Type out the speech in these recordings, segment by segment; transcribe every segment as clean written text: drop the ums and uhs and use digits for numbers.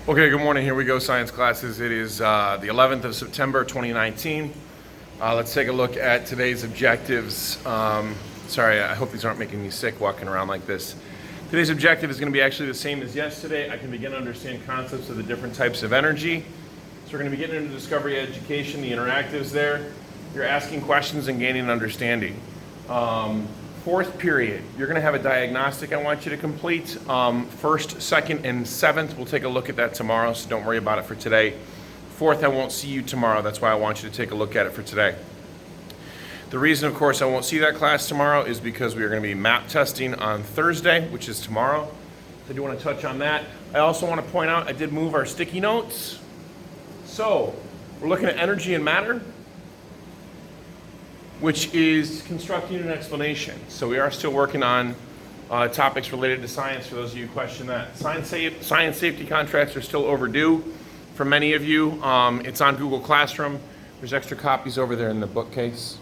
Okay, good morning. Here we go, science classes. It is the 11th of September, 2019. Let's take a look at today's objectives. Sorry, I hope these aren't making me sick walking around like this. Today's objective is going to be actually the same as yesterday. I can begin to understand concepts of the different types of energy. So we're going to be getting into discovery education, the interactives there. You're asking questions and gaining understanding. Fourth period, you're going to have a diagnostic I want you to complete. First, second, and seventh, we'll take a look at that tomorrow, so don't worry about it for today. Fourth, I won't see you tomorrow. That's why I want you to take a look at it for today. The reason, of course, I won't see that class tomorrow is because we are going to be map testing on Thursday, which is tomorrow. So I do want to touch on that. I also want to point out I did move our sticky notes. So we're looking at energy and matter, which is constructing an explanation. So we are still working on topics related to science for those of you who question that. Science safety contracts are still overdue for many of you. It's on Google Classroom. There's extra copies over there in the bookcase.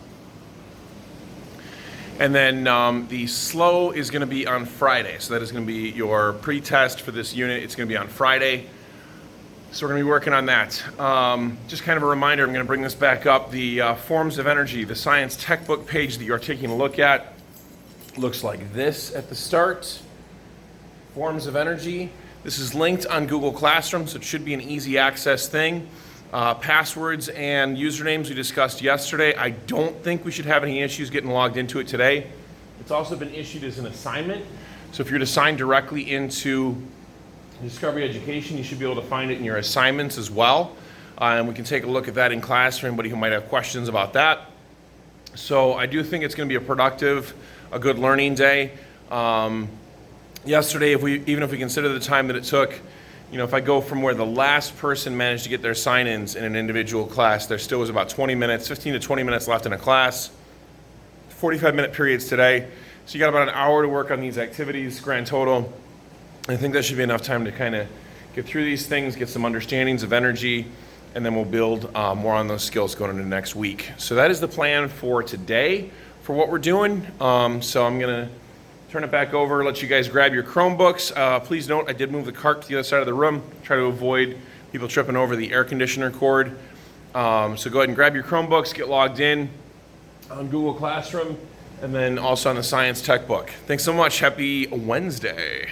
And then the SLO is going to be on Friday. So that is going to be your pre-test for this unit. It's going to be on Friday. So we're going to be working on that. Just kind of a reminder, I'm going to bring this back up. The forms of energy, the science textbook page that you're taking a look at looks like this at the start. Forms of energy. This is linked on Google Classroom, so it should be an easy access thing. Passwords and usernames we discussed yesterday. I don't think we should have any issues getting logged into it today. It's also been issued as an assignment. So if you're to sign directly into Discovery Education, you should be able to find it in your assignments as well. And we can take a look at that in class for anybody who might have questions about that. So I do think it's going to be a productive, a good learning day. Yesterday, even if we consider the time that it took, if I go from where the last person managed to get their sign-ins in an individual class, there still was about 20 minutes, 15 to 20 minutes left in a class, 45-minute periods today. So you got about an hour to work on these activities, grand total. I think that should be enough time to kind of get through these things, get some understandings of energy, and then we'll build more on those skills going into next week. So that is the plan for today for what we're doing. So I'm going to turn it back over, let you guys grab your Chromebooks. Please note, I did move the cart to the other side of the room, try to avoid people tripping over the air conditioner cord. So go ahead and grab your Chromebooks, get logged in on Google Classroom, and then also on the science tech book. Thanks so much. Happy Wednesday.